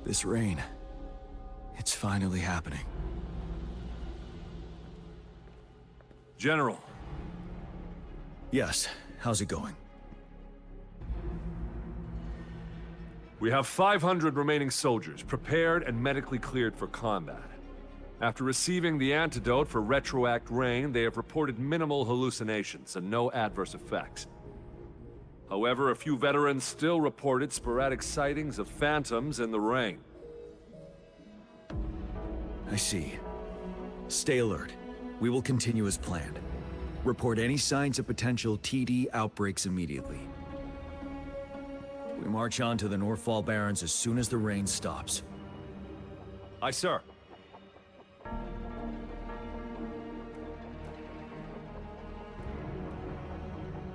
This rain, it's finally happening. General. Yes, how's it going? We have 500 remaining soldiers, prepared and medically cleared for combat. After receiving the antidote for retroact rain, they have reported minimal hallucinations and no adverse effects. However, a few veterans still reported sporadic sightings of phantoms in the rain. I see. Stay alert. We will continue as planned. Report any signs of potential TD outbreaks immediately. We march on to the Northfall Barrens as soon as the rain stops. Aye, sir.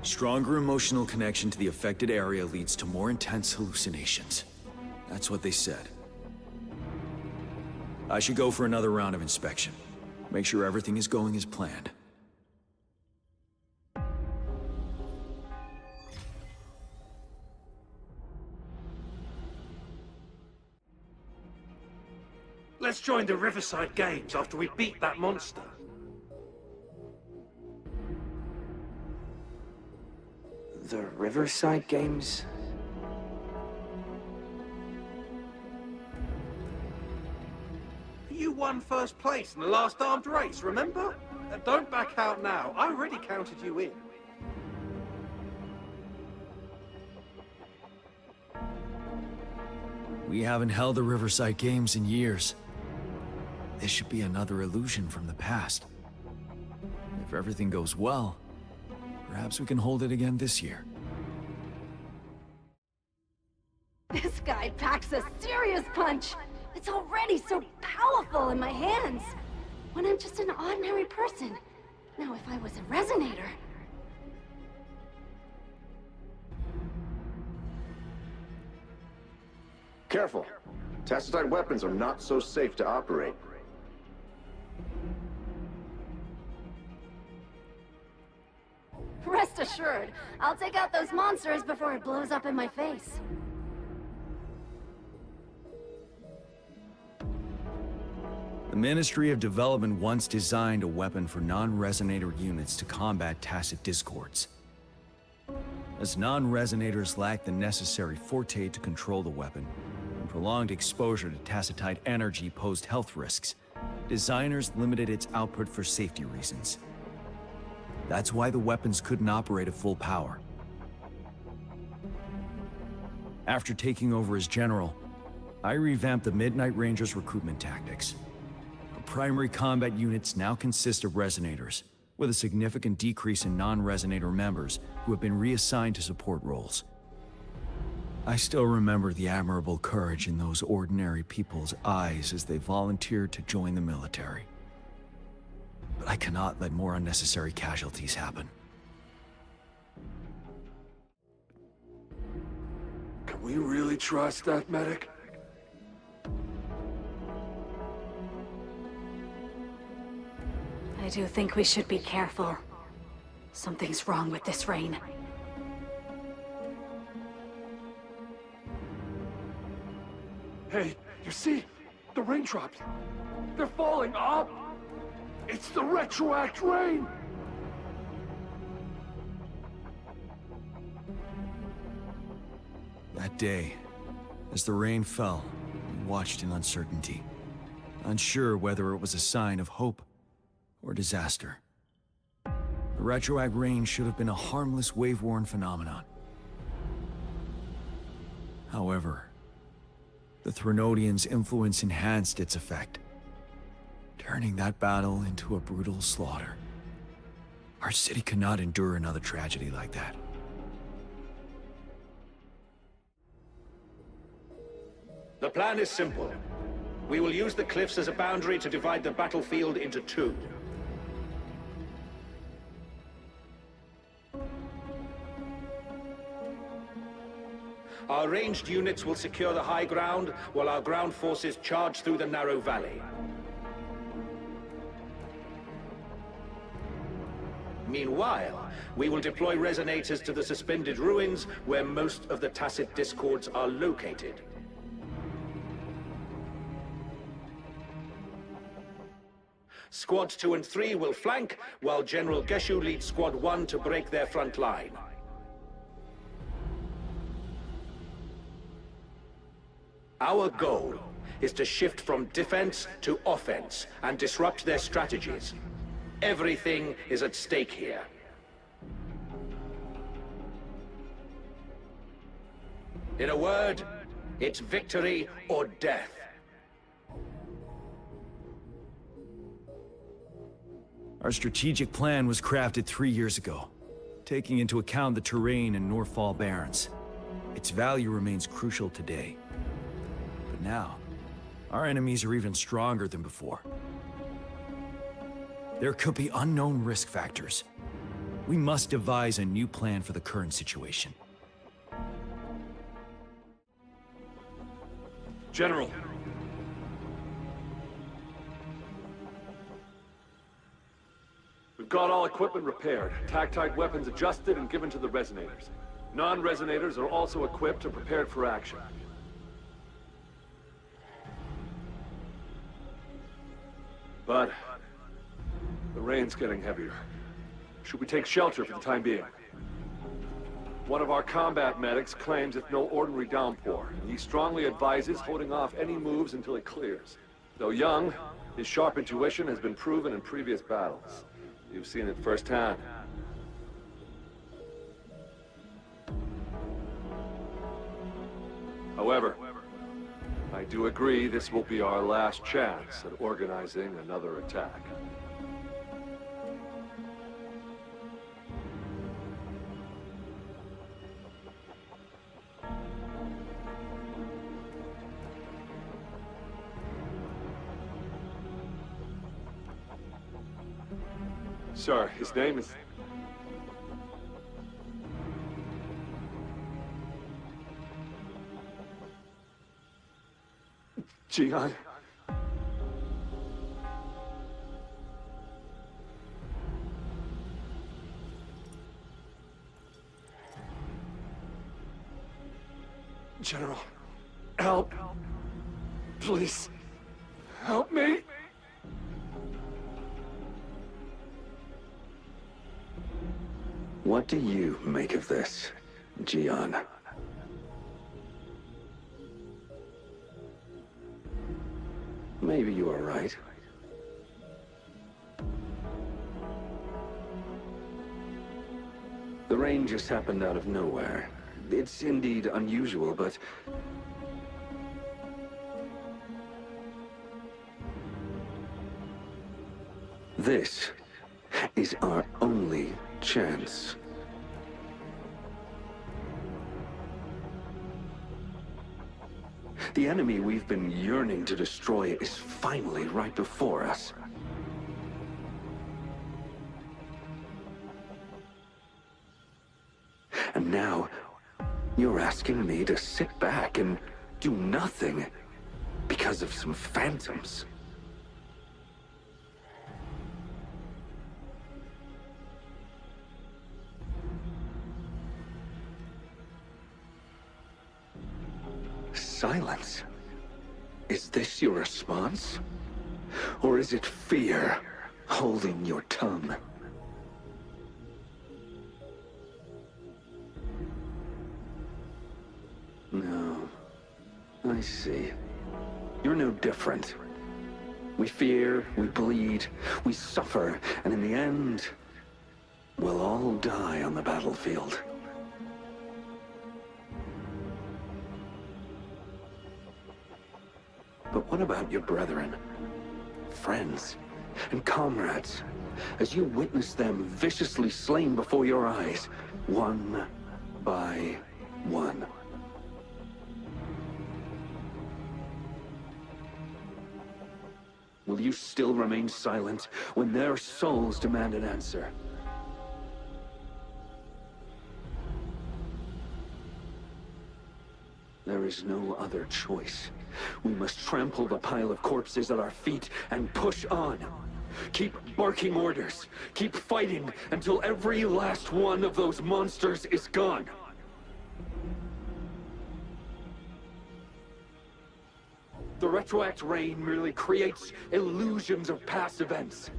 Stronger emotional connection to the affected area leads to more intense hallucinations. That's what they said. I should go for another round of inspection. Make sure everything is going as planned. Let's join the Riverside Games after we beat that monster. The Riverside Games? You won first place in the last armed race, remember? Don't back out now. I already counted you in. We haven't held the Riverside Games in years. This should be another illusion from the past. If everything goes well, perhaps we can hold it again this year. This guy packs a serious punch! It's already so powerful in my hands! When I'm just an ordinary person. Now if I was a resonator... Careful. Tacitite weapons are not so safe to operate. Rest assured, I'll take out those monsters before it blows up in my face. The Ministry of Development once designed a weapon for non-resonator units to combat tacit discords. As non-resonators lack the necessary forte to control the weapon, and prolonged exposure to tacitite energy posed health risks, designers limited its output for safety reasons. That's why the weapons couldn't operate at full power. After taking over as general, I revamped the Midnight Rangers' recruitment tactics. Our primary combat units now consist of resonators, with a significant decrease in non-resonator members who have been reassigned to support roles. I still remember the admirable courage in those ordinary people's eyes as they volunteered to join the military. But I cannot let more unnecessary casualties happen. Can we really trust that medic? I do think we should be careful. Something's wrong with this rain. Hey, you see? The raindrops. They're falling up! It's the retroact rain! That day, as the rain fell, we watched in uncertainty, unsure whether it was a sign of hope or disaster. The retroact rain should have been a harmless wave-worn phenomenon. However, the Threnodians' influence enhanced its effect, turning that battle into a brutal slaughter. Our city cannot endure another tragedy like that. The plan is simple. We will use the cliffs as a boundary to divide the battlefield into two. Our ranged units will secure the high ground, while our ground forces charge through the narrow valley. Meanwhile, we will deploy resonators to the suspended ruins, where most of the tacit discords are located. Squads 2 and 3 will flank, while General Geshu leads Squad 1 to break their front line. Our goal is to shift from defense to offense and disrupt their strategies. Everything is at stake here. In a word, it's victory or death. Our strategic plan was crafted 3 years ago, taking into account the terrain in Northfall Barrens. Its value remains crucial today. But now, our enemies are even stronger than before. There could be unknown risk factors. We must devise a new plan for the current situation. General. We've got all equipment repaired, tactite weapons adjusted and given to the resonators. Non-resonators are also equipped and prepared for action. But the rain's getting heavier. Should we take shelter for the time being? One of our combat medics claims it's no ordinary downpour, and he strongly advises holding off any moves until it clears. Though young, his sharp intuition has been proven in previous battles. You've seen it firsthand. However, I do agree this will be our last chance at organizing another attack. Sir, his name is... Jian. General, help. Please, help me. What do you make of this, Jian? Maybe you are right. The rain just happened out of nowhere. It's indeed unusual, but... this is our only chance. The enemy we've been yearning to destroy is finally right before us. And now, you're asking me to sit back and do nothing because of some phantoms. Silence? Is this your response? Or is it fear holding your tongue? No. I see. You're no different. We fear, we bleed, we suffer, and in the end, we'll all die on the battlefield. But what about your brethren, friends, and comrades, as you witness them viciously slain before your eyes, one by one? Will you still remain silent when their souls demand an answer? There is no other choice. We must trample the pile of corpses at our feet and push on. Keep barking orders. Keep fighting until every last one of those monsters is gone. The retroact rain merely creates illusions of past events.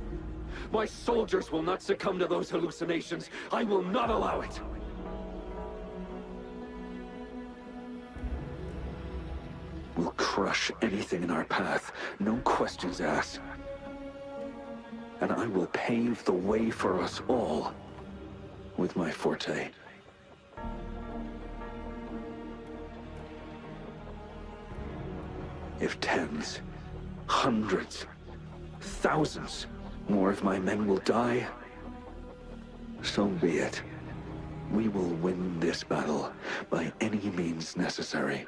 My soldiers will not succumb to those hallucinations. I will not allow it. We'll crush anything in our path, no questions asked. And I will pave the way for us all with my forte. If tens, hundreds, thousands more of my men will die, so be it. We will win this battle by any means necessary.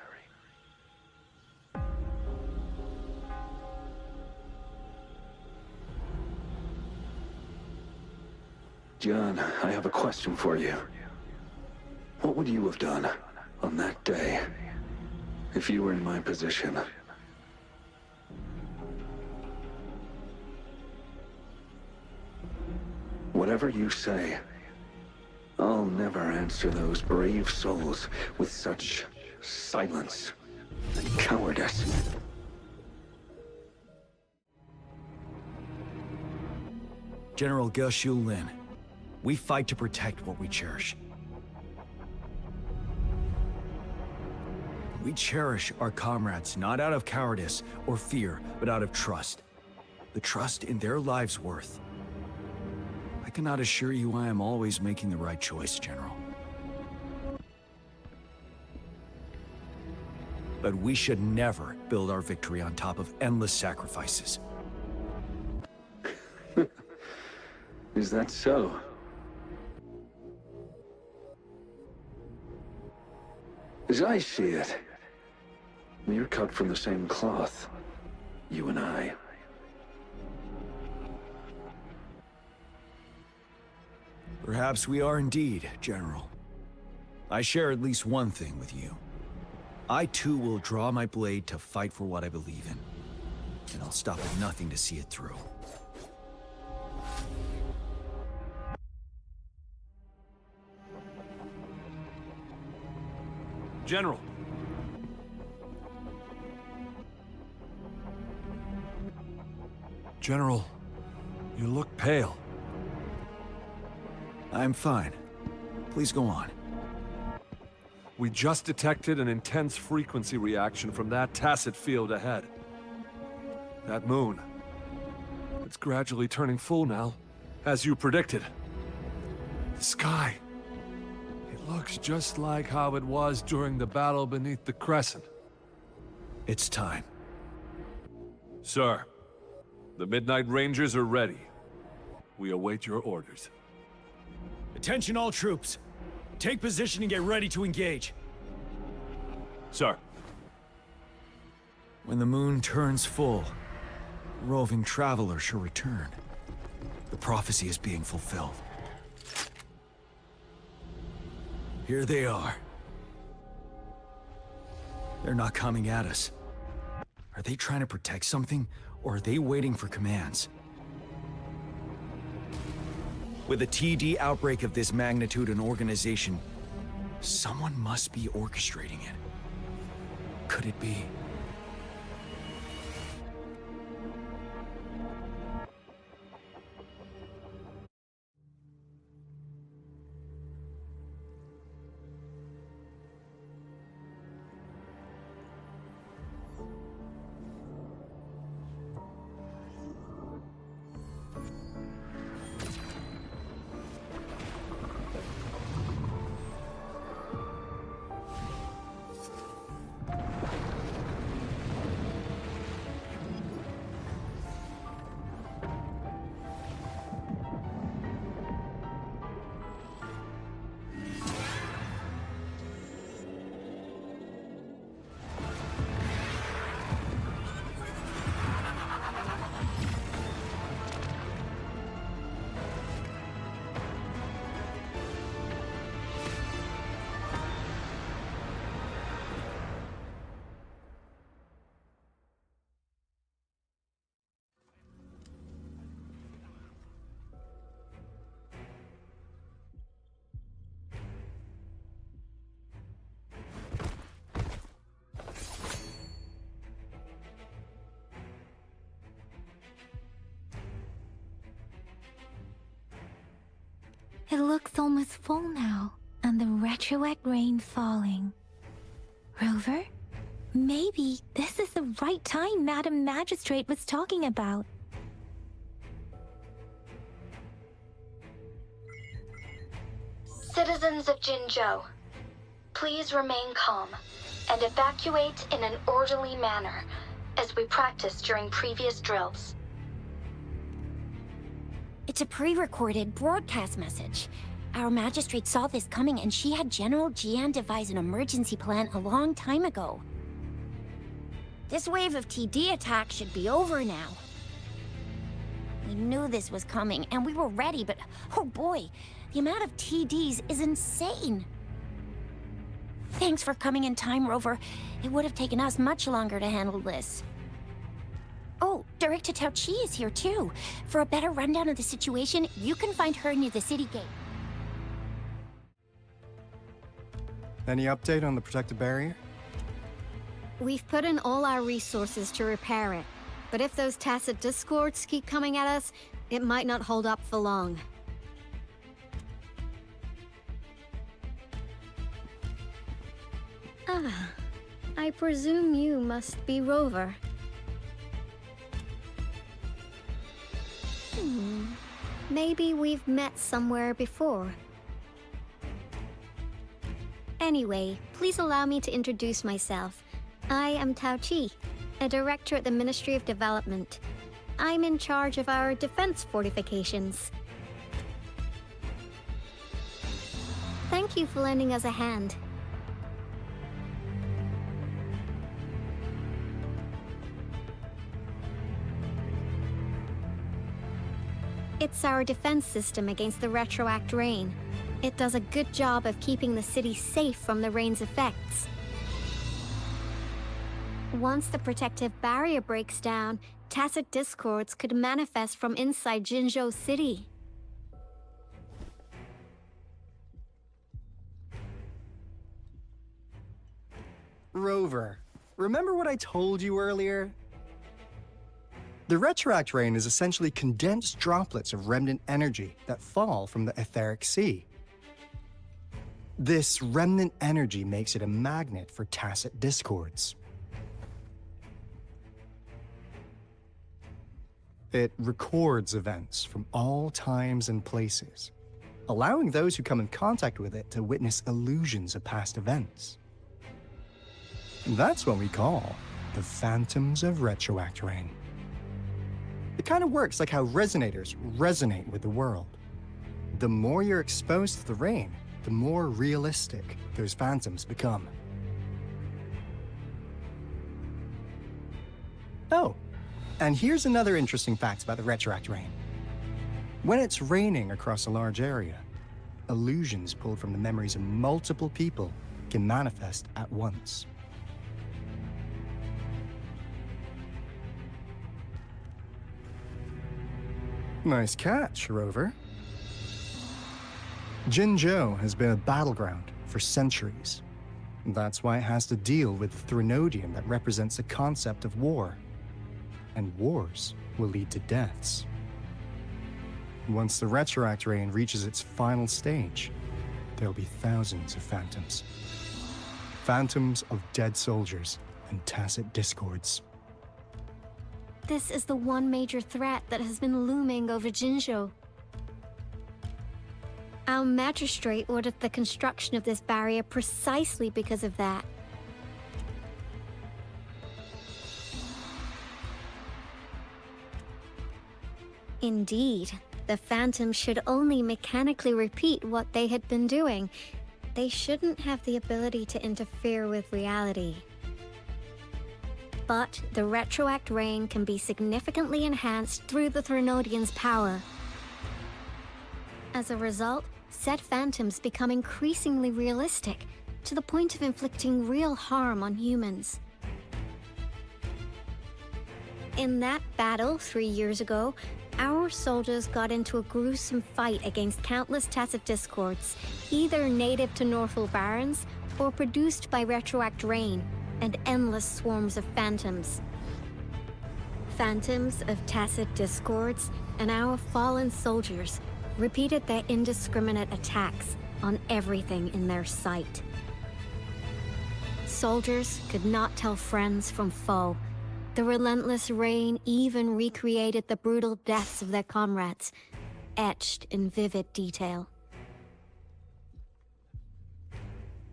John, I have a question for you. What would you have done on that day if you were in my position? Whatever you say, I'll never answer those brave souls with such silence and cowardice. General Ge Lin, we fight to protect what we cherish. We cherish our comrades not out of cowardice or fear, but out of trust. The trust in their lives' worth. I cannot assure you I am always making the right choice, General. But we should never build our victory on top of endless sacrifices. Is that so? As I see it, we're cut from the same cloth, you and I. Perhaps we are indeed, General. I share at least one thing with you. I too will draw my blade to fight for what I believe in. And I'll stop at nothing to see it through. General. General, you look pale. I'm fine. Please go on. We just detected an intense frequency reaction from that tacit field ahead. That moon. It's gradually turning full now, as you predicted. The sky. It looks just like how it was during the battle beneath the Crescent. It's time. Sir, the Midnight Rangers are ready. We await your orders. Attention all troops. Take position and get ready to engage. Sir. When the moon turns full, roving travelers shall return. The prophecy is being fulfilled. Here they are. They're not coming at us. Are they trying to protect something, or are they waiting for commands? With a TD outbreak of this magnitude and organization, someone must be orchestrating it. Could it be? It looks almost full now, and the retroact rain falling. Rover? Maybe this is the right time Madam Magistrate was talking about. Citizens of Jinzhou, please remain calm and evacuate in an orderly manner, as we practiced during previous drills. It's a pre-recorded broadcast message. Our magistrate saw this coming and she had General Jian devise an emergency plan a long time ago. This wave of TD attacks should be over now. We knew this was coming and we were ready, but oh boy, the amount of TDs is insane. Thanks for coming in time, Rover. It would have taken us much longer to handle this. Oh, Director Tao Chi is here too. For a better rundown of the situation, you can find her near the city gate. Any update on the protective barrier? We've put in all our resources to repair it. But if those tacit discords keep coming at us, it might not hold up for long. Ah, I presume you must be Rover. Maybe we've met somewhere before. Anyway, please allow me to introduce myself. I am Tao Chi, a director at the Ministry of Development. I'm in charge of our defense fortifications. Thank you for lending us a hand. It's our defense system against the retroact rain. It does a good job of keeping the city safe from the rain's effects. Once the protective barrier breaks down, tacit discords could manifest from inside Jinzhou City. Rover, remember what I told you earlier? The retroact rain is essentially condensed droplets of remnant energy that fall from the etheric sea. This remnant energy makes it a magnet for tacit discords. It records events from all times and places, allowing those who come in contact with it to witness illusions of past events. And that's what we call the phantoms of retroact rain. It kind of works like how resonators resonate with the world. The more you're exposed to the rain, the more realistic those phantoms become. Oh, and here's another interesting fact about the retroact rain. When it's raining across a large area, illusions pulled from the memories of multiple people can manifest at once. Nice catch, Rover. Jinzhou has been a battleground for centuries. That's why it has to deal with the Threnodium that represents the concept of war. And wars will lead to deaths. Once the retroact rain reaches its final stage, there'll be thousands of phantoms. Phantoms of dead soldiers and tacit discords. This is the one major threat that has been looming over Jinzhou. Our magistrate ordered the construction of this barrier precisely because of that. Indeed, the Phantoms should only mechanically repeat what they had been doing. They shouldn't have the ability to interfere with reality. But the retroact rain can be significantly enhanced through the Threnodian's power. As a result, said phantoms become increasingly realistic, to the point of inflicting real harm on humans. In that battle 3 years ago, our soldiers got into a gruesome fight against countless tacit discords, either native to Northwell Barrens or produced by retroact rain and endless swarms of phantoms. Phantoms of tacit discords and our fallen soldiers repeated their indiscriminate attacks on everything in their sight. Soldiers could not tell friends from foe. The relentless rain even recreated the brutal deaths of their comrades, etched in vivid detail.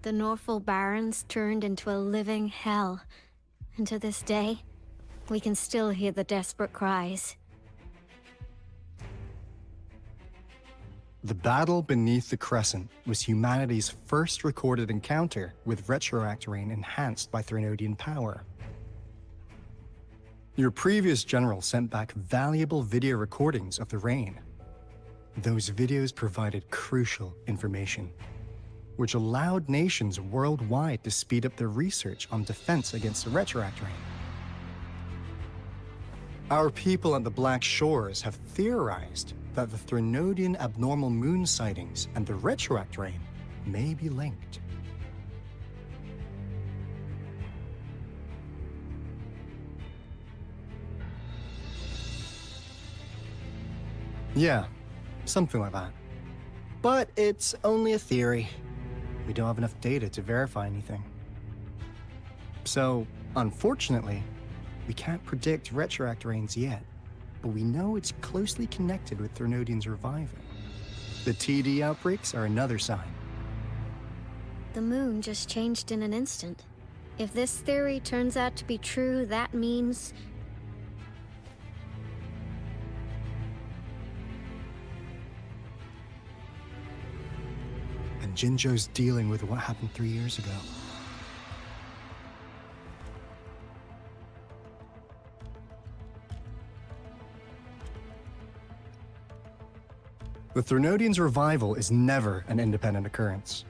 The Norfolk Barrens turned into a living hell, and to this day, we can still hear the desperate cries. The battle beneath the Crescent was humanity's first recorded encounter with retroact rain enhanced by Threnodian power. Your previous general sent back valuable video recordings of the rain. Those videos provided crucial information, which allowed nations worldwide to speed up their research on defense against the retroact rain. Our people at the Black Shores have theorized that the Threnodian abnormal moon sightings and the retroact rain may be linked. Yeah, something like that. But it's only a theory. We don't have enough data to verify anything. So, unfortunately, we can't predict retroact rains yet, but we know it's closely connected with Threnodians reviving. The TD outbreaks are another sign. The moon just changed in an instant. If this theory turns out to be true, that means... And Jinzhou's dealing with what happened 3 years ago. The Threnodians' revival is never an independent occurrence.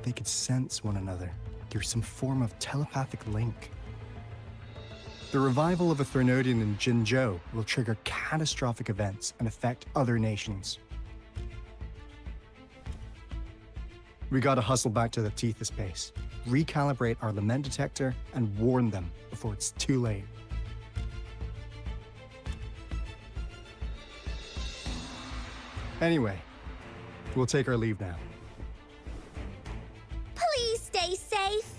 They could sense one another through some form of telepathic link. The revival of a Threnodian in Jinzhou will trigger catastrophic events and affect other nations. We gotta hustle back to the Tethys base, recalibrate our lament detector, and warn them before it's too late. Anyway, we'll take our leave now. Please stay safe.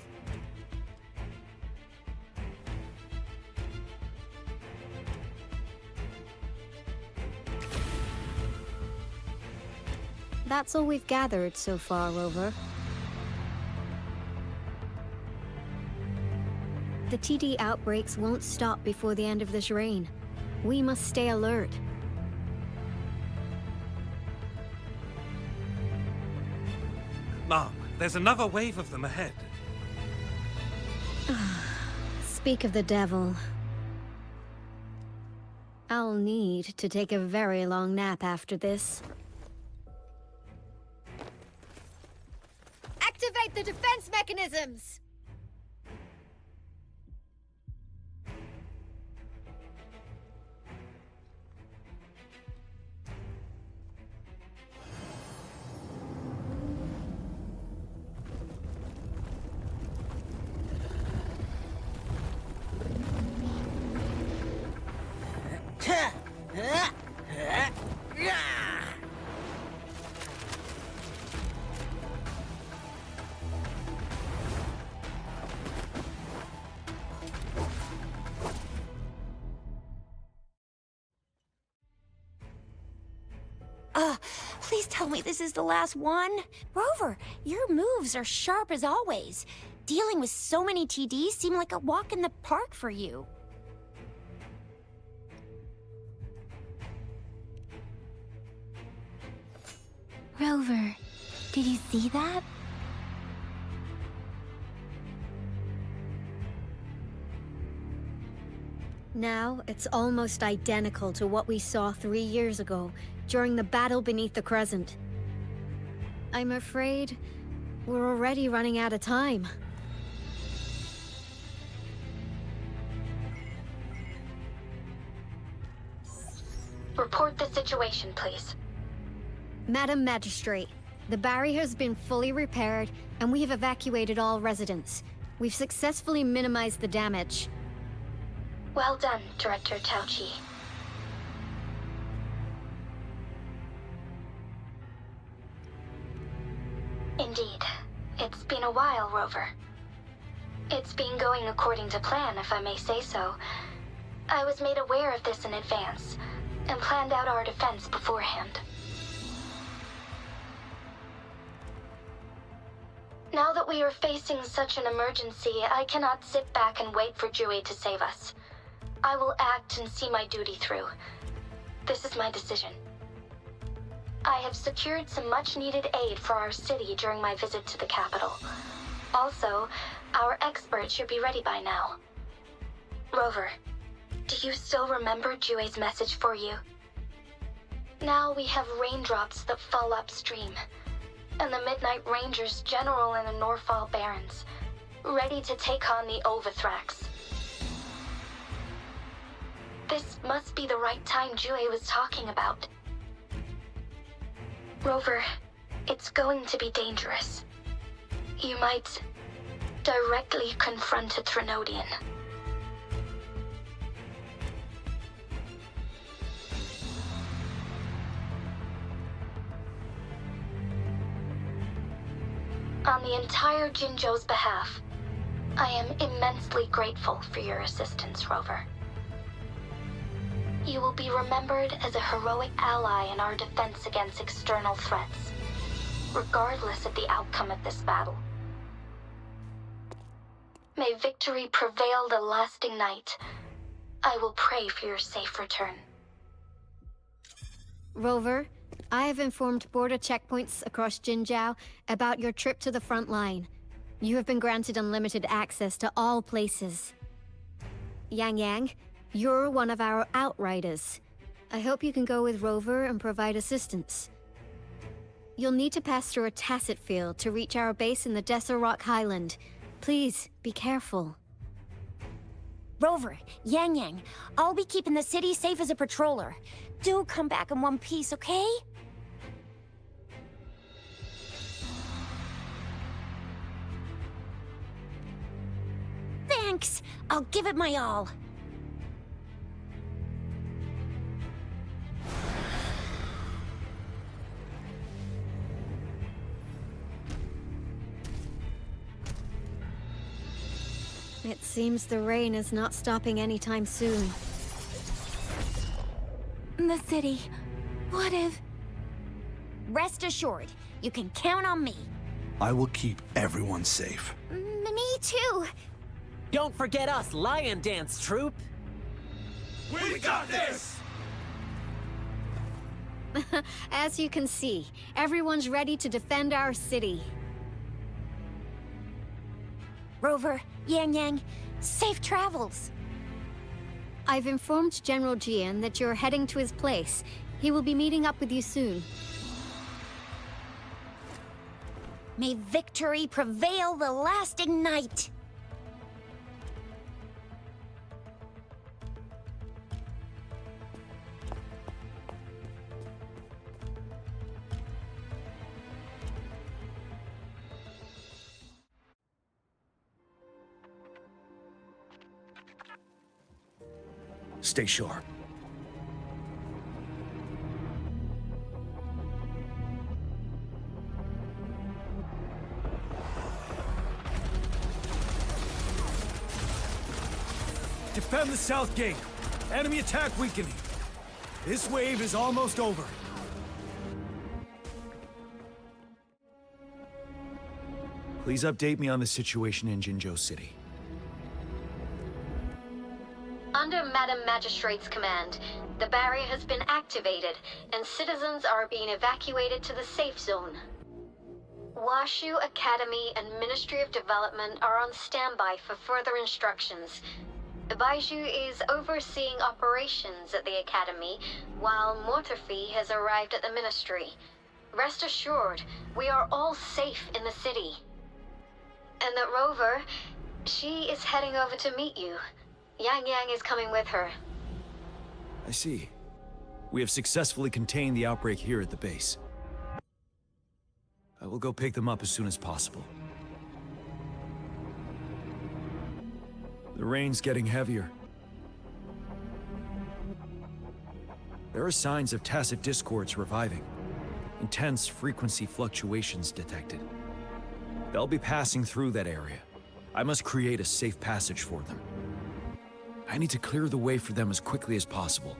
That's all we've gathered so far, Rover. The TD outbreaks won't stop before the end of this reign. We must stay alert. Mom, there's another wave of them ahead. Speak of the devil. I'll need to take a very long nap after this. Activate the defense mechanisms! Please tell me this is the last one. Rover, your moves are sharp as always. Dealing with so many TDs seemed like a walk in the park for you. Rover, did you see that? Now, it's almost identical to what we saw 3 years ago, during the battle beneath the Crescent. I'm afraid we're already running out of time. Report the situation, please. Madam Magistrate, the barrier has been fully repaired, and we have evacuated all residents. We've successfully minimized the damage. Well done, Director Tauchi. been a while, Rover. It's been going according to plan, if I may say so. I was made aware of this in advance, and planned out our defense beforehand. Now that we are facing such an emergency, I cannot sit back and wait for Jui to save us. I will act and see my duty through. This is my decision. I have secured some much-needed aid for our city during my visit to the capital. Also, our expert should be ready by now. Rover, do you still remember Jue's message for you? Now we have raindrops that fall upstream, and the Midnight Rangers general in the Norfall Barrens, ready to take on the Overthrax. This must be the right time Jue was talking about. Rover, it's going to be dangerous. You might directly confront a Trinodian. On the entire Jinzhou's behalf, I am immensely grateful for your assistance, Rover. You will be remembered as a heroic ally in our defense against external threats, regardless of the outcome of this battle. May victory prevail the lasting night. I will pray for your safe return. Rover, I have informed border checkpoints across Jinzhou about your trip to the front line. You have been granted unlimited access to all places. Yang Yang, you're one of our outriders. I hope you can go with Rover and provide assistance. You'll need to pass through a tacit field to reach our base in the Desert Rock Highland. Please, be careful. Rover, Yang Yang, I'll be keeping the city safe as a patroller. Do come back in one piece, okay? Thanks! I'll give it my all. It seems the rain is not stopping anytime soon. The city. What if... Rest assured, you can count on me. I will keep everyone safe. Me too. Don't forget us, Lion Dance Troop! We got this! As you can see, everyone's ready to defend our city. Rover, Yang Yang, safe travels. I've informed General Jian that you're heading to his place. He will be meeting up with you soon. May victory prevail the lasting night. Stay sharp. Defend the south gate. Enemy attack weakening. This wave is almost over. Please update me on the situation in Jinzhou City. Under Madam Magistrate's command, the barrier has been activated, and citizens are being evacuated to the safe zone. Washu Academy and Ministry of Development are on standby for further instructions. Baiju is overseeing operations at the Academy, while Mortarfi has arrived at the Ministry. Rest assured, we are all safe in the city. And that Rover, she is heading over to meet you. Yang Yang is coming with her. I see. We have successfully contained the outbreak here at the base. I will go pick them up as soon as possible. The rain's getting heavier. There are signs of tacit discords reviving. Intense frequency fluctuations detected. They'll be passing through that area. I must create a safe passage for them. I need to clear the way for them as quickly as possible.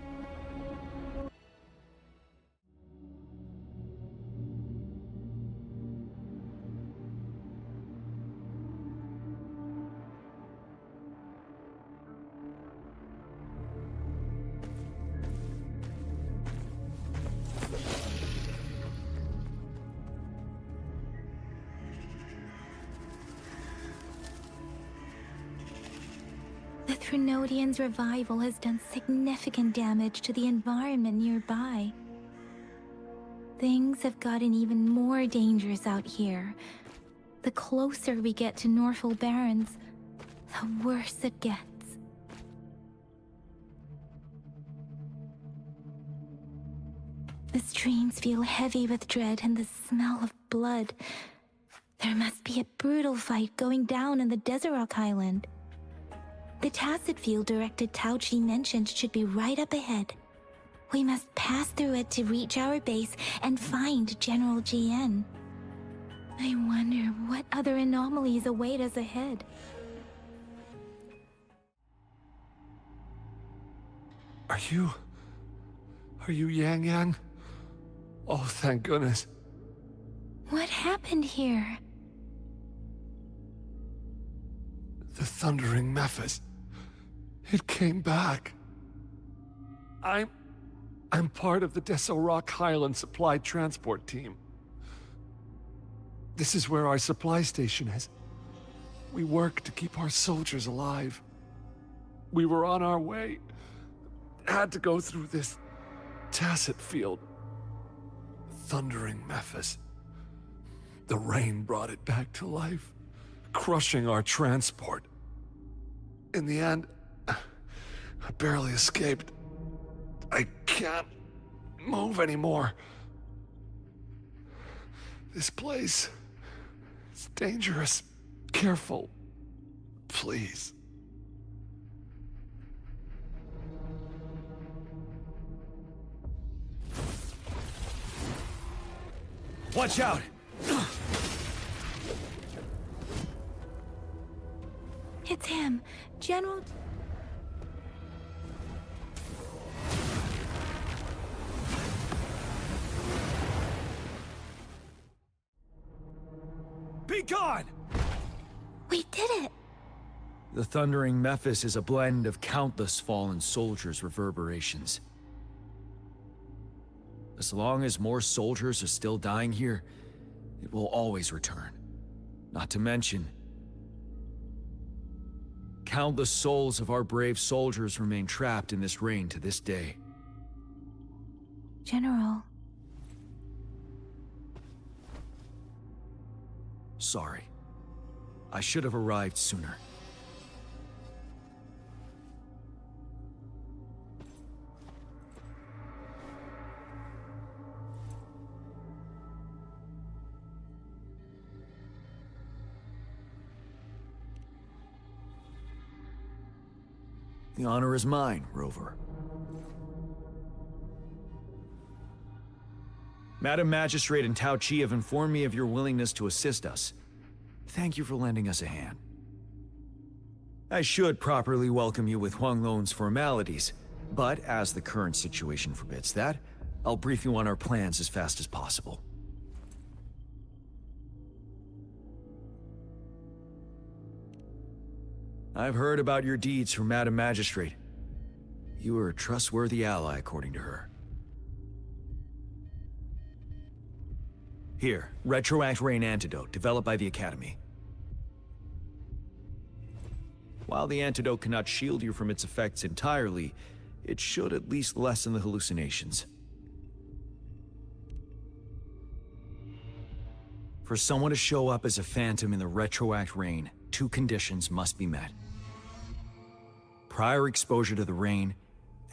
The Threnodians' revival has done significant damage to the environment nearby. Things have gotten even more dangerous out here. The closer we get to Norfolk Barrens, the worse it gets. The streams feel heavy with dread and the smell of blood. There must be a brutal fight going down in the Desert Island. The Tacit field directed Tao Chi mentioned should be right up ahead. We must pass through it to reach our base and find General GN. I wonder what other anomalies await us ahead. Are you Yang Yang? Oh, thank goodness. What happened here? The Thundering Mephis. It came back. I'm part of the Deso Rock Highland Supply Transport Team. This is where our supply station is. We work to keep our soldiers alive. We were on our way. Had to go through this Tacit field. Thundering Mephis. The rain brought it back to life, crushing our transport. In the end, I barely escaped. I can't move anymore. This place is dangerous. Careful, please. Watch out! It's him, General... Be gone! We did it! The Thundering Mephis is a blend of countless fallen soldiers' reverberations. As long as more soldiers are still dying here, it will always return. Not to mention, countless souls of our brave soldiers remain trapped in this rain to this day. General... Sorry. I should have arrived sooner. The honor is mine, Rover. Madam Magistrate and Tao Chi have informed me of your willingness to assist us. Thank you for lending us a hand. I should properly welcome you with Huang Lon's formalities, but as the current situation forbids that, I'll brief you on our plans as fast as possible. I've heard about your deeds from Madam Magistrate. You are a trustworthy ally, according to her. Here, Retroact Rain Antidote, developed by the Academy. While the antidote cannot shield you from its effects entirely, it should at least lessen the hallucinations. For someone to show up as a phantom in the Retroact Rain, 2 conditions must be met. Prior exposure to the rain,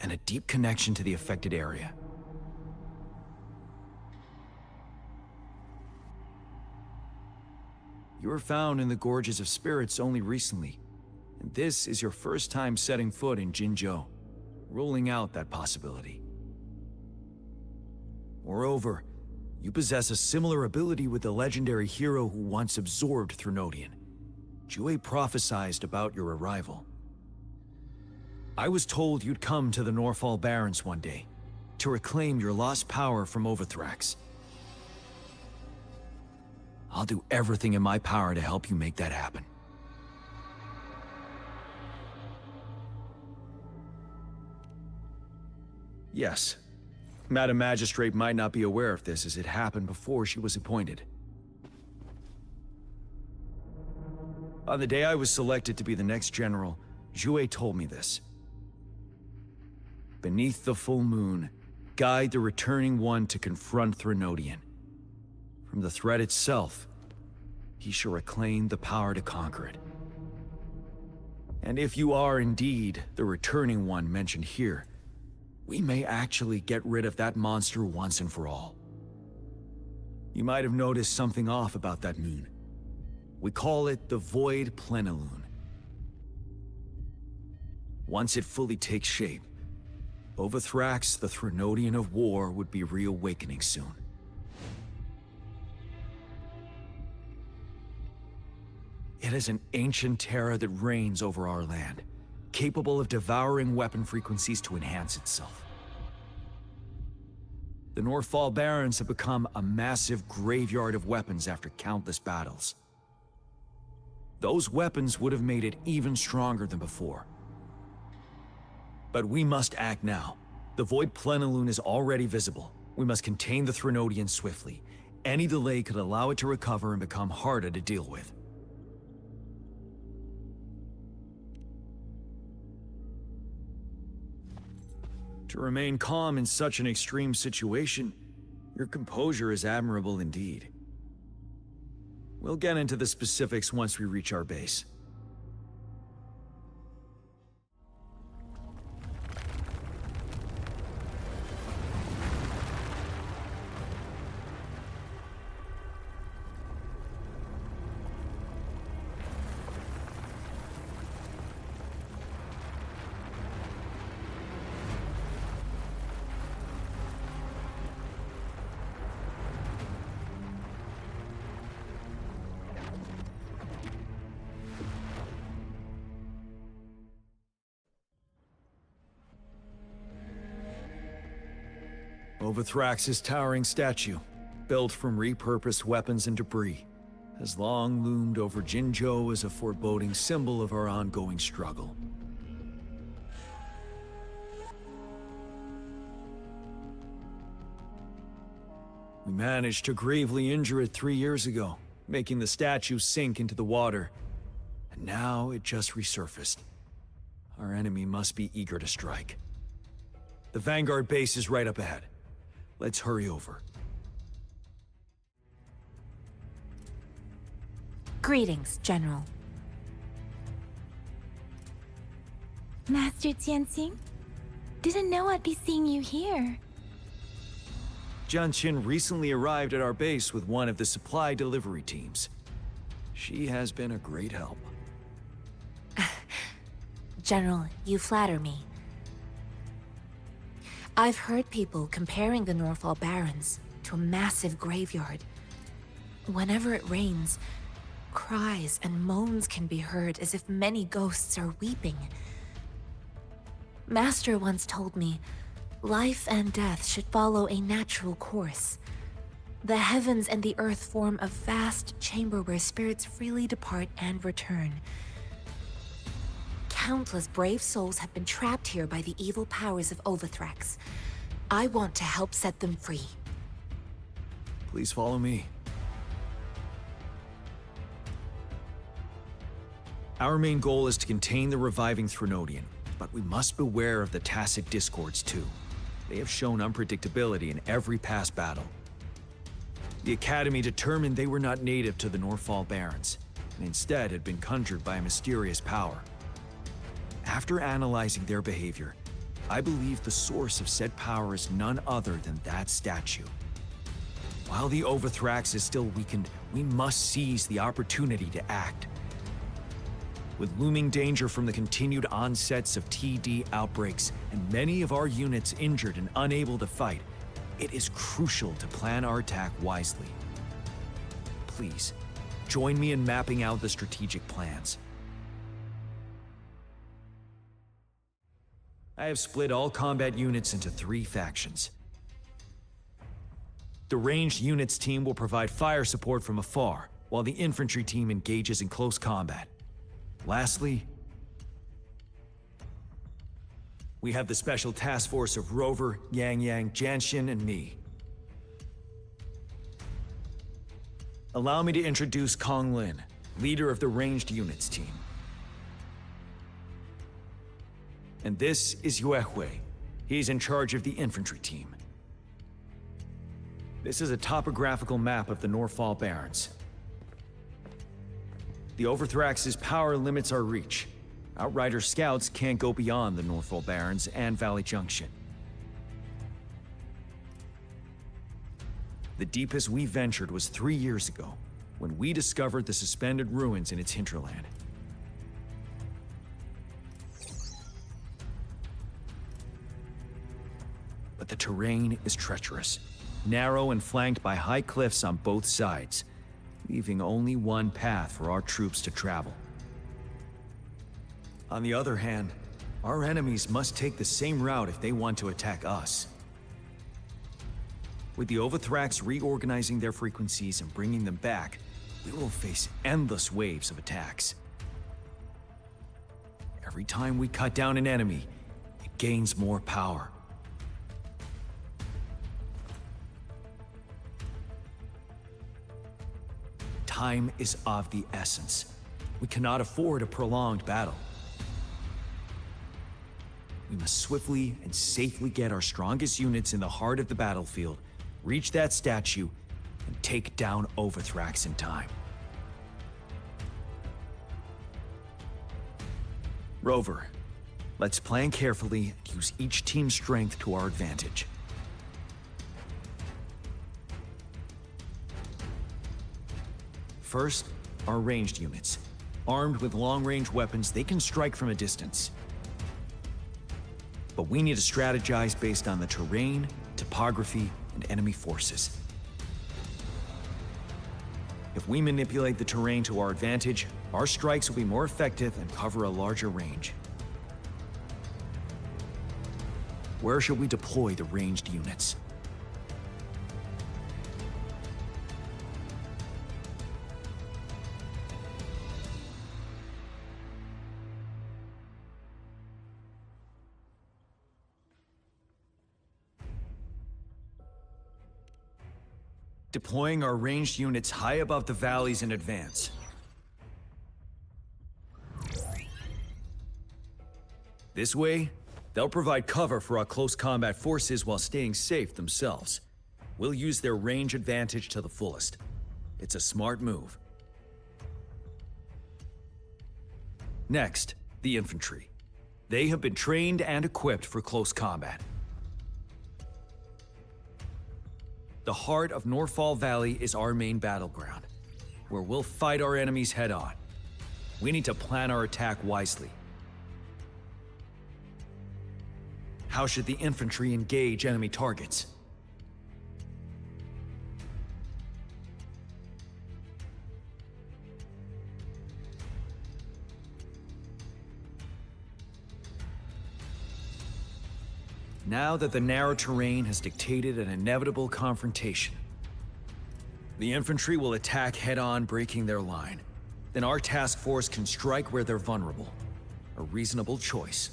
and a deep connection to the affected area. You were found in the Gorges of Spirits only recently, and this is your first time setting foot in Jinzhou, ruling out that possibility. Moreover, You possess a similar ability with the legendary hero who once absorbed Threnodian. Jue prophesied about your arrival. I was told you'd come to the Norfall Barrens one day, to reclaim your lost power from Overthrax. I'll do everything in my power to help you make that happen. Yes. Madam Magistrate might not be aware of this as it happened before she was appointed. On the day I was selected to be the next general, Jue told me this. Beneath the full moon, guide the returning one to confront Threnodian. From the threat itself, he shall reclaim the power to conquer it. And if you are indeed the returning one mentioned here, we may actually get rid of that monster once and for all. You might have noticed something off about that moon. We call it the Void Plenilune. Once it fully takes shape, Overthrax, the Threnodian of War, would be reawakening soon. It is an ancient terror that reigns over our land, capable of devouring weapon frequencies to enhance itself. The Norfall Barrens have become a massive graveyard of weapons after countless battles. Those weapons would have made it even stronger than before. But we must act now. The Void Plenilune is already visible. We must contain the Threnodian swiftly. Any delay could allow it to recover and become harder to deal with. To remain calm in such an extreme situation, your composure is admirable indeed. We'll get into the specifics once we reach our base. Overthrax's towering statue, built from repurposed weapons and debris, has long loomed over Jinzhou as a foreboding symbol of our ongoing struggle. We managed to gravely injure it 3 years ago, making the statue sink into the water, and now it just resurfaced. Our enemy must be eager to strike. The Vanguard base is right up ahead. Let's hurry over. Greetings, General. Master Tianxing? Didn't know I'd be seeing you here. Jian Qin recently arrived at our base with one of the supply delivery teams. She has been a great help. General, you flatter me. I've heard people comparing the Norfall Barrens to a massive graveyard. Whenever it rains, cries and moans can be heard as if many ghosts are weeping. Master once told me, life and death should follow a natural course. The heavens and the earth form a vast chamber where spirits freely depart and return. Countless brave souls have been trapped here by the evil powers of Overthrax. I want to help set them free. Please follow me. Our main goal is to contain the reviving Threnodian, but we must beware of the Tacit Discords too. They have shown unpredictability in every past battle. The Academy determined they were not native to the Norfall Barrens, and instead had been conjured by a mysterious power. After analyzing their behavior, I believe the source of said power is none other than that statue. While the Overthrax is still weakened, we must seize the opportunity to act. With looming danger from the continued onsets of TD outbreaks and many of our units injured and unable to fight, It is crucial to plan our attack wisely. Please, join me in mapping out the strategic plans. I have split all combat units into 3 factions. The ranged units team will provide fire support from afar, while the infantry team engages in close combat. Lastly, we have the special task force of Rover, Yang Yang, Janshin, and me. Allow me to introduce Kong Lin, leader of the ranged units team. And this is Yue Hui. He's in charge of the infantry team. This is a topographical map of the Norfall Barrens. The Overthrax's power limits our reach. Outrider scouts can't go beyond the Norfall Barrens and Valley Junction. The deepest we ventured was 3 years ago, when we discovered the suspended ruins in its hinterland. But the terrain is treacherous, narrow and flanked by high cliffs on both sides, leaving only one path for our troops to travel. On the other hand, our enemies must take the same route if they want to attack us. With the Overthrax reorganizing their frequencies and bringing them back, we will face endless waves of attacks. Every time we cut down an enemy, it gains more power. Time is of the essence. We cannot afford a prolonged battle. We must swiftly and safely get our strongest units in the heart of the battlefield, reach that statue, and take down Overthrax in time. Rover, let's plan carefully and use each team's strength to our advantage. First, our ranged units. Armed with long-range weapons, they can strike from a distance. But we need to strategize based on the terrain, topography, and enemy forces. If we manipulate the terrain to our advantage, our strikes will be more effective and cover a larger range. Where shall we deploy the ranged units? Deploying our ranged units high above the valleys in advance. This way, they'll provide cover for our close combat forces while staying safe themselves. We'll use their range advantage to the fullest. It's a smart move. Next, the infantry. They have been trained and equipped for close combat. The heart of Norfall Valley is our main battleground, where we'll fight our enemies head-on. We need to plan our attack wisely. How should the infantry engage enemy targets? Now that the narrow terrain has dictated an inevitable confrontation, the infantry will attack head-on, breaking their line. Then our task force can strike where they're vulnerable. A reasonable choice.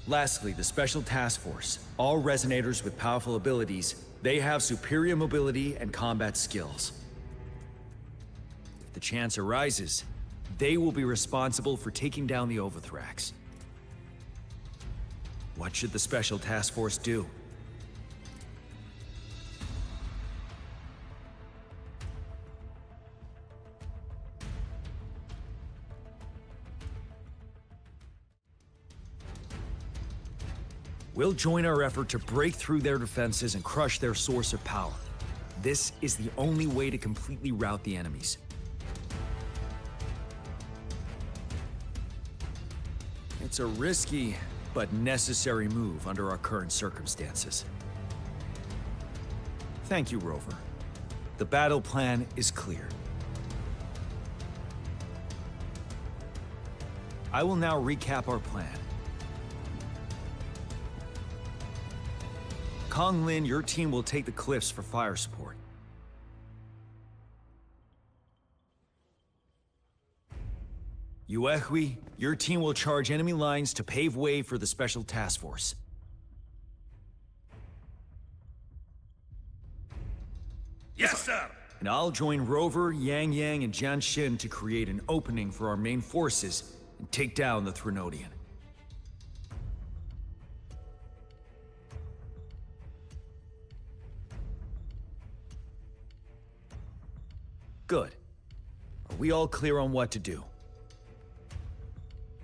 Lastly, the Special Task Force. All resonators with powerful abilities, they have superior mobility and combat skills. If the chance arises, they will be responsible for taking down the Overthrax. What should the Special Task Force do? We'll join our effort to break through their defenses and crush their source of power. This is the only way to completely rout the enemies. It's a risky, but necessary move under our current circumstances. Thank you, Rover. The battle plan is clear. I will now recap our plan. Kong Lin, your team will take the cliffs for fire support. Yuehui, your team will charge enemy lines to pave way for the Special Task Force. Yes, sir! And I'll join Rover, Yang Yang, and Jian Xin to create an opening for our main forces and take down the Threnodian. Good. Are we all clear on what to do?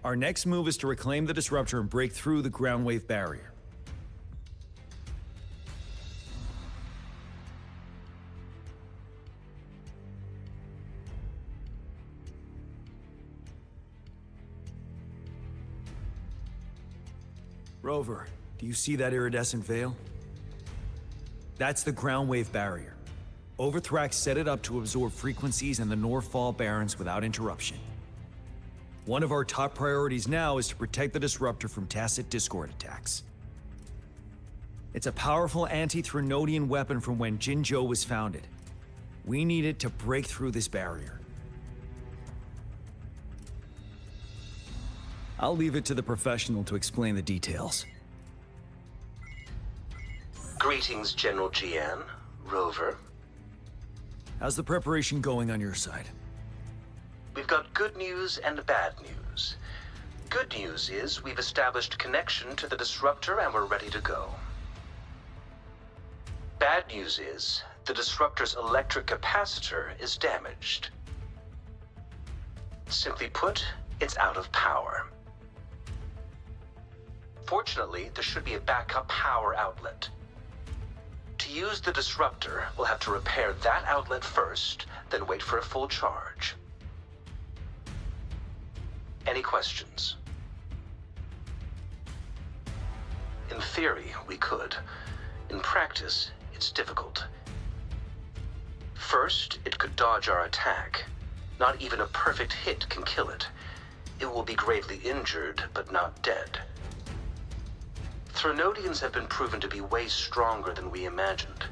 Our next move is to reclaim the Disruptor and break through the ground wave barrier. Rover, do you see that iridescent veil? That's the ground wave barrier. Overthrax set it up to absorb frequencies in the Northfall Barrens without interruption. One of our top priorities now is to protect the Disruptor from tacit Discord attacks. It's a powerful anti-Threnodian weapon from when Jinzhou was founded. We need it to break through this barrier. I'll leave it to the professional to explain the details. Greetings, General Jian, Rover. How's the preparation going on your side? We've got good news and bad news. Good news is we've established connection to the Disruptor and we're ready to go. Bad news is the Disruptor's electric capacitor is damaged. Simply put, it's out of power. Fortunately, there should be a backup power outlet. To use the Disruptor, we'll have to repair that outlet first, then wait for a full charge. Any questions? In theory, we could. In practice, it's difficult. First, it could dodge our attack. Not even a perfect hit can kill it. It will be gravely injured, but not dead. Threnodians have been proven to be way stronger than we imagined.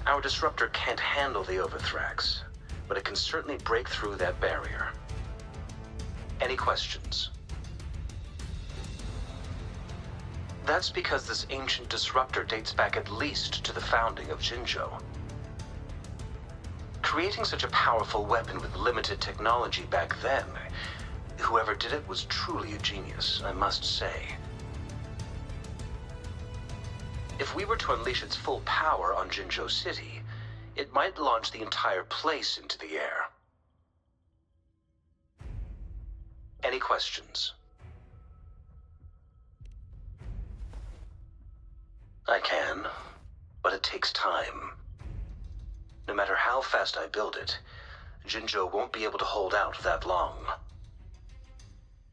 Our Disruptor can't handle the Overthrax, but it can certainly break through that barrier. Any questions? That's because this ancient Disruptor dates back at least to the founding of Jinzhou. Creating such a powerful weapon with limited technology back then, whoever did it was truly a genius, I must say. If we were to unleash its full power on Jinzhou City, it might launch the entire place into the air. Any questions? I can, but it takes time. No matter how fast I build it, Jinzhou won't be able to hold out that long.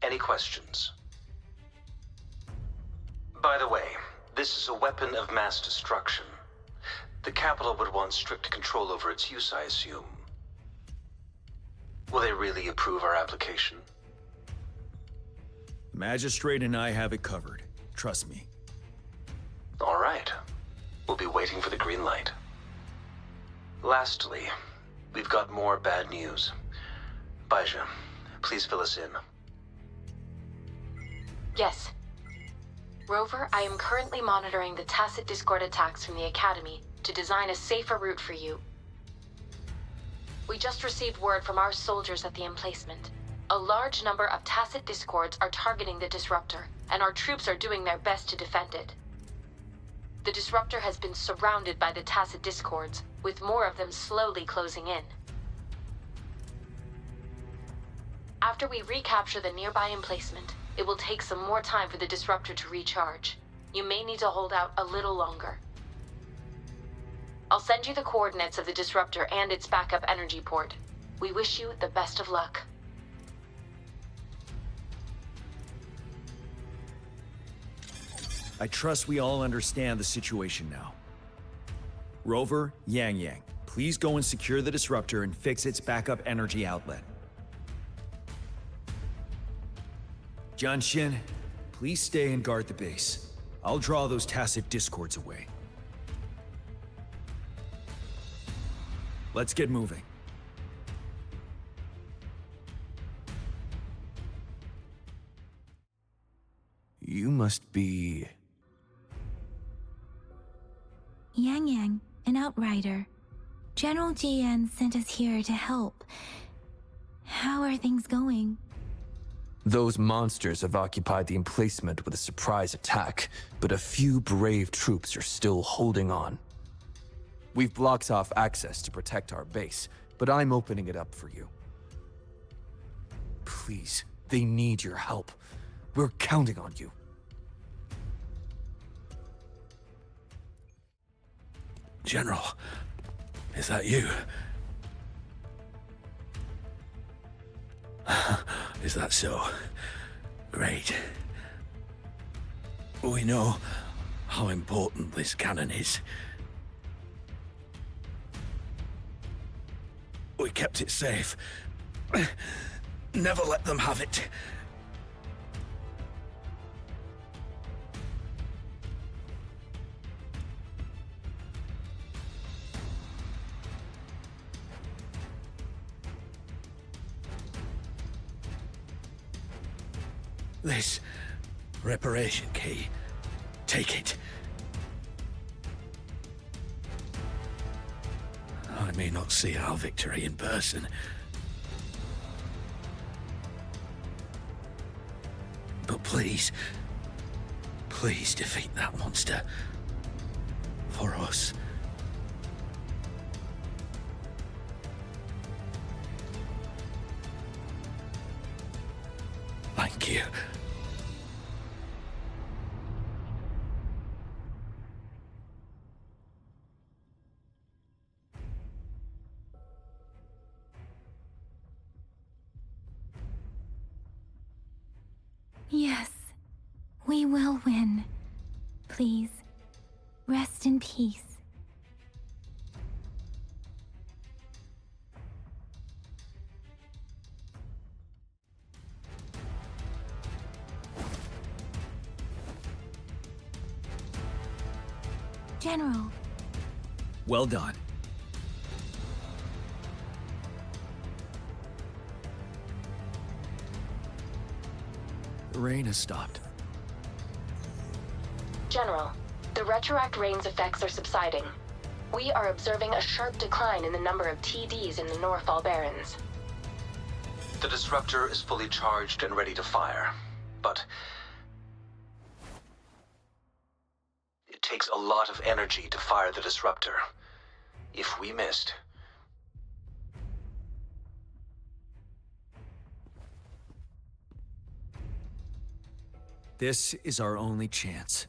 Any questions? By the way, this is a weapon of mass destruction. The capital would want strict control over its use, I assume. Will they really approve our application? The Magistrate and I have it covered. Trust me. All right. We'll be waiting for the green light. Lastly, we've got more bad news. Baizha, please fill us in. Yes. Rover, I am currently monitoring the tacit Discord attacks from the Academy to design a safer route for you. We just received word from our soldiers at the emplacement. A large number of tacit Discords are targeting the Disruptor, and our troops are doing their best to defend it. The Disruptor has been surrounded by the tacit Discords, with more of them slowly closing in. After we recapture the nearby emplacement, it will take some more time for the Disruptor to recharge. You may need to hold out a little longer. I'll send you the coordinates of the Disruptor and its backup energy port. We wish you the best of luck. I trust we all understand the situation now. Rover, Yang Yang, please go and secure the disruptor and fix its backup energy outlet. John Shin, please stay and guard the base. I'll draw those tacit discords away. Let's get moving. You must be... Yang Yang, an outrider. General GN sent us here to help. How are things going? Those monsters have occupied the emplacement with a surprise attack, but a few brave troops are still holding on. We've blocked off access to protect our base, but I'm opening it up for you. Please, they need your help. We're counting on you. General, is that you? Is that so? Great. We know how important this cannon is. We kept it safe. Never let them have it. This reparation key. Take it. I may not see our victory in person, but please, please defeat that monster. For us. Thank you. Yes, we will win. Please, rest in peace. General. Well done. The rain has stopped. General, the retroact rain's effects are subsiding. We are observing a sharp decline in the number of TDs in the Norfall Barrens. The disruptor is fully charged and ready to fire, but it takes a lot of energy to fire the disruptor. If we missed... This is our only chance.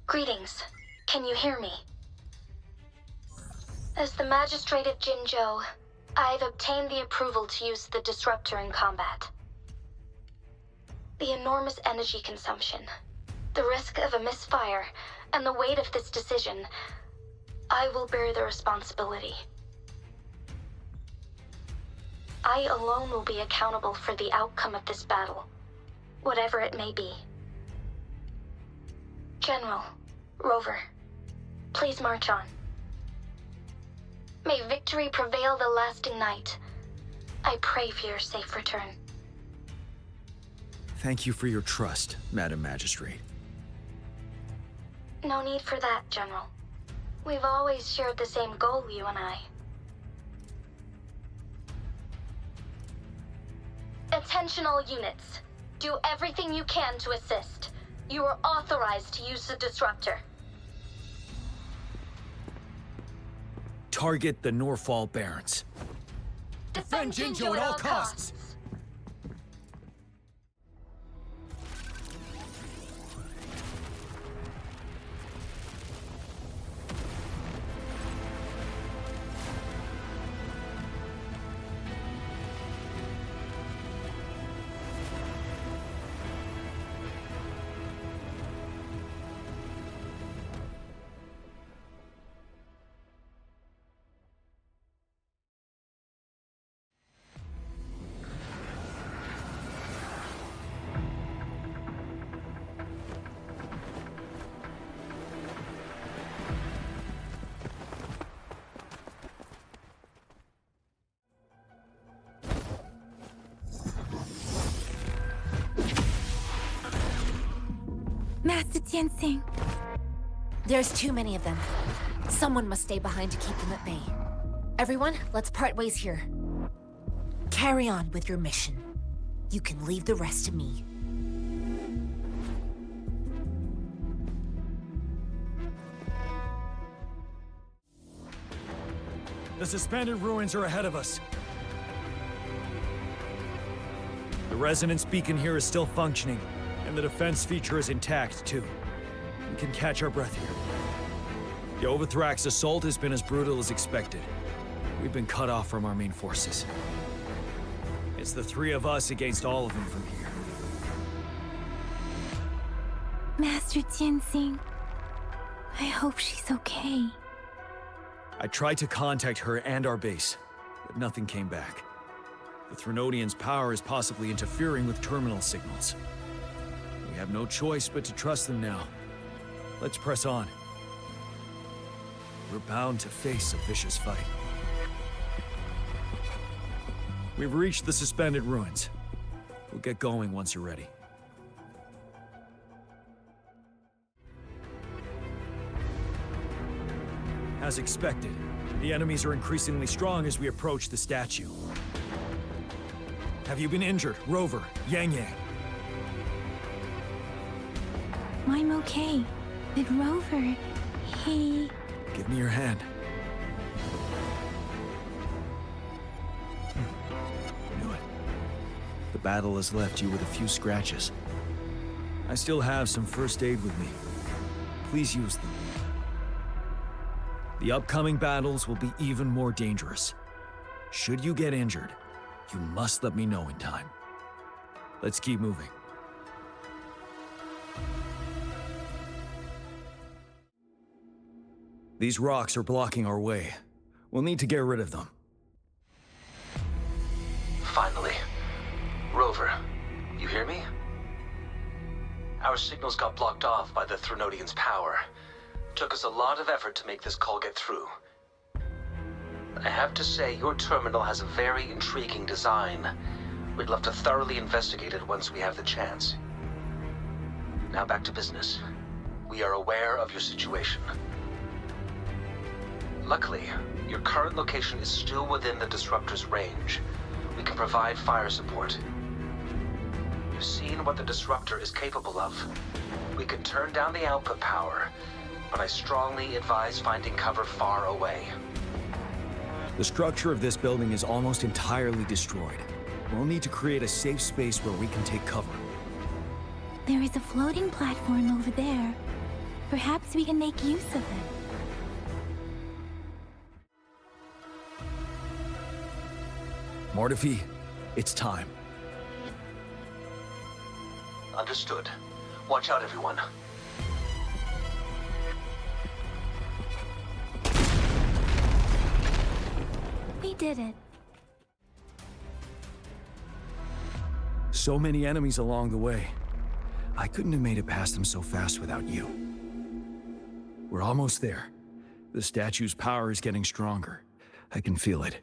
Greetings. Can you hear me? As the Magistrate of Jinzhou, I've obtained the approval to use the disruptor in combat. The enormous energy consumption, the risk of a misfire, and the weight of this decision, I will bear the responsibility. I alone will be accountable for the outcome of this battle, whatever it may be. General, Rover, please march on. May victory prevail the lasting night. I pray for your safe return. Thank you for your trust, Madam Magistrate. No need for that, General. We've always shared the same goal, you and I. Attention all units. Do everything you can to assist. You are authorized to use the disruptor. Target the Norfall Barrens. Defend Jinzhou at all costs! Master Tianxing. There's too many of them. Someone must stay behind to keep them at bay. Everyone, let's part ways here. Carry on with your mission. You can leave the rest to me. The suspended ruins are ahead of us. The resonance beacon here is still functioning, and the defense feature is intact, too. We can catch our breath here. The Overthrax assault has been as brutal as expected. We've been cut off from our main forces. It's the three of us against all of them from here. Master Tianxing, I hope she's okay. I tried to contact her and our base, but nothing came back. The Threnodians' power is possibly interfering with terminal signals. We have no choice but to trust them now. Let's press on. We're bound to face a vicious fight. We've reached the suspended ruins. We'll get going once you're ready. As expected, the enemies are increasingly strong as we approach the statue. Have you been injured, Rover, Yang Yang? I'm okay, but Rover, he... Give me your hand. Knew it. The battle has left you with a few scratches. I still have some first aid with me. Please use them. The upcoming battles will be even more dangerous. Should you get injured, you must let me know in time. Let's keep moving. These rocks are blocking our way. We'll need to get rid of them. Finally. Rover, you hear me? Our signals got blocked off by the Threnodians' power. Took us a lot of effort to make this call get through. I have to say, your terminal has a very intriguing design. We'd love to thoroughly investigate it once we have the chance. Now back to business. We are aware of your situation. Luckily, your current location is still within the Disruptor's range. We can provide fire support. You've seen what the Disruptor is capable of. We can turn down the output power, but I strongly advise finding cover far away. The structure of this building is almost entirely destroyed. We'll need to create a safe space where we can take cover. There is a floating platform over there. Perhaps we can make use of it. Mortefi, it's time. Understood. Watch out, everyone. We did it. So many enemies along the way. I couldn't have made it past them so fast without you. We're almost there. The statue's power is getting stronger. I can feel it.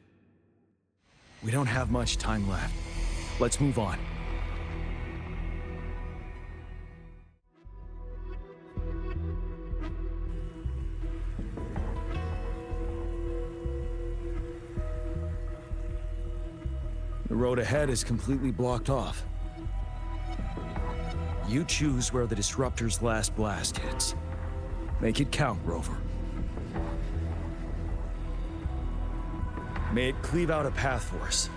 We don't have much time left. Let's move on. The road ahead is completely blocked off. You choose where the Disruptor's last blast hits. Make it count, Rover. May it cleave out a path for us.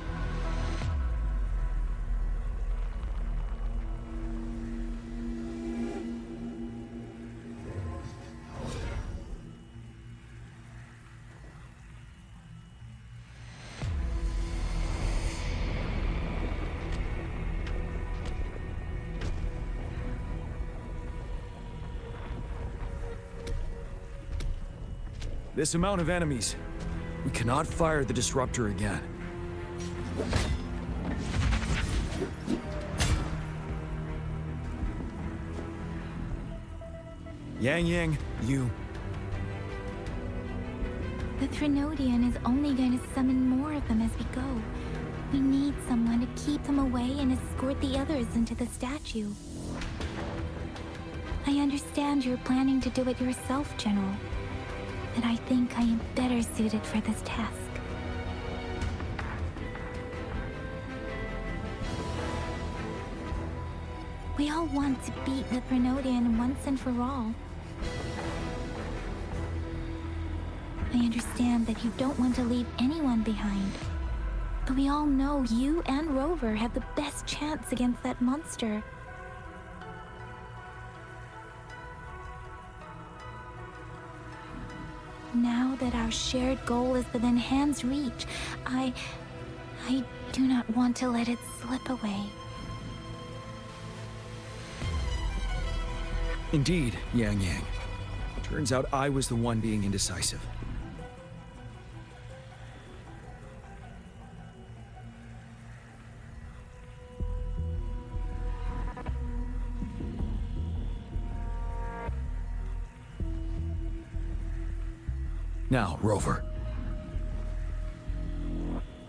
This amount of enemies. We cannot fire the Disruptor again. Yang Yang, you. The Threnodian is only going to summon more of them as we go. We need someone to keep them away and escort the others into the statue. I understand you're planning to do it yourself, General. But I think I am better suited for this task. We all want to beat the Threnodian once and for all. I understand that you don't want to leave anyone behind. But we all know you and Rover have the best chance against that monster. Now that our shared goal is within hand's reach, I do not want to let it slip away. Indeed, Yang Yang. Turns out I was the one being indecisive. Now, Rover.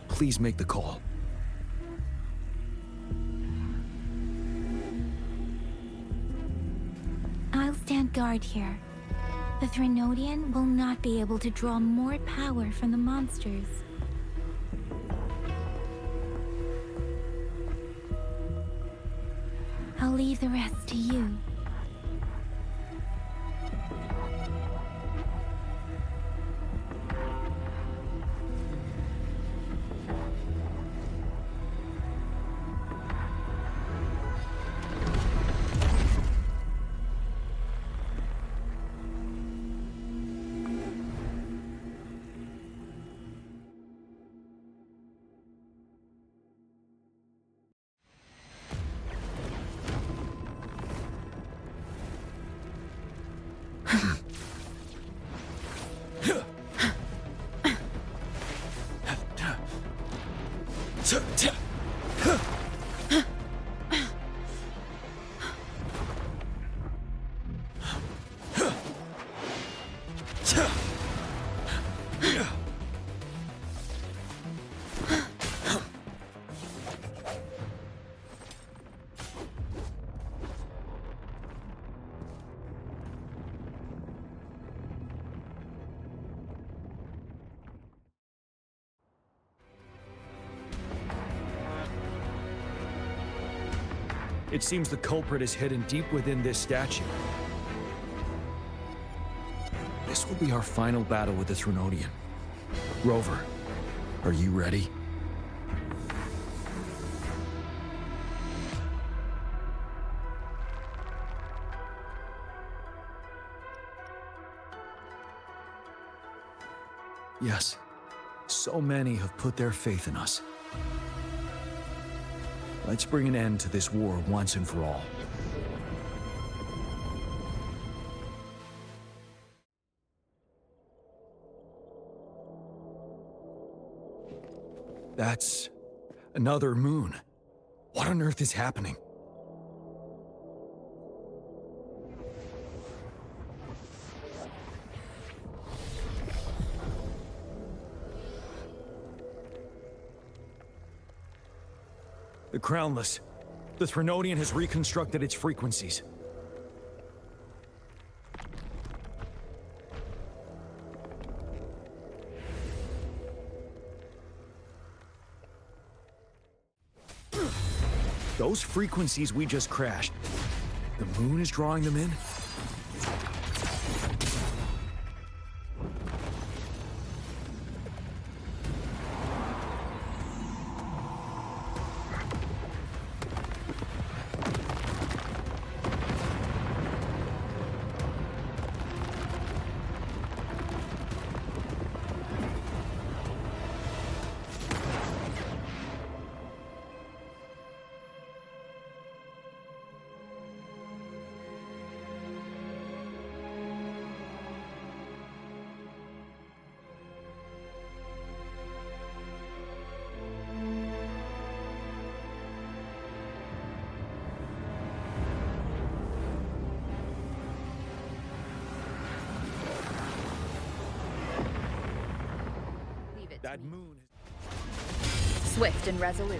Please make the call. I'll stand guard here. The Threnodian will not be able to draw more power from the monsters. I'll leave the rest to you. It seems the culprit is hidden deep within this statue. This will be our final battle with the Threnodian. Rover, are you ready? Yes, so many have put their faith in us. Let's bring an end to this war once and for all. That's another moon. What on earth is happening? The Crownless. The Threnodian has reconstructed its frequencies. Those frequencies we just crashed, the moon is drawing them in? That moon is swift and resolute.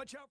Watch out!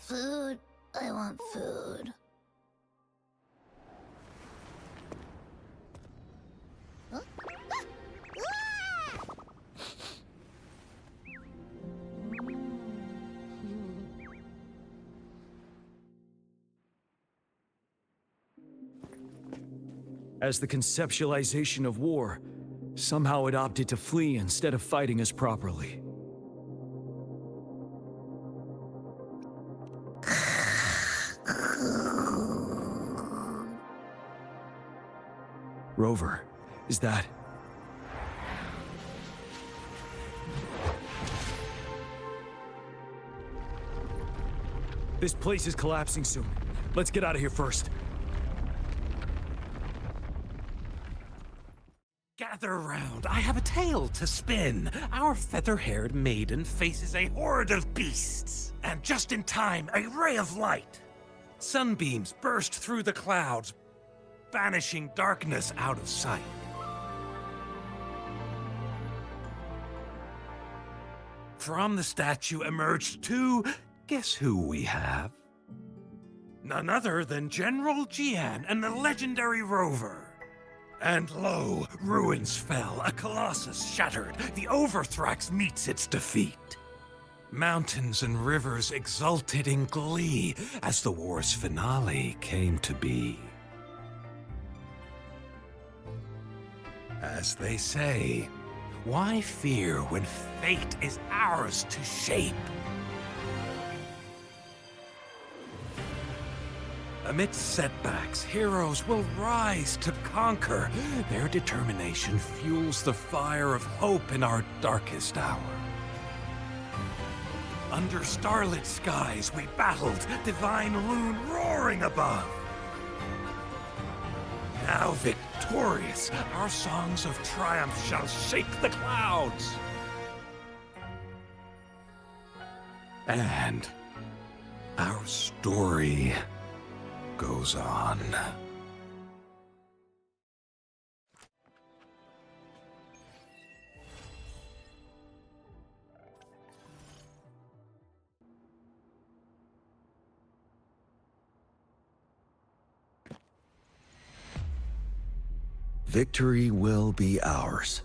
Food. I want food. Huh? As the conceptualization of war, somehow it opted to flee instead of fighting us properly. Rover, is that... This place is collapsing soon. Let's get out of here first. Gather round, I have a tale to spin. Our feather-haired maiden faces a horde of beasts. And just in time, a ray of light. Sunbeams burst through the clouds, banishing darkness out of sight. From the statue emerged two... Guess who we have? None other than General Jian and the legendary Rover. And lo, ruins fell, a colossus shattered, the Overthrax meets its defeat. Mountains and rivers exulted in glee as the war's finale came to be. As they say, why fear when fate is ours to shape? Amidst setbacks, heroes will rise to conquer. Their determination fuels the fire of hope in our darkest hour. Under starlit skies we battled, divine rune roaring above. Now victorious, our songs of triumph shall shake the clouds. And our story goes on. Victory will be ours.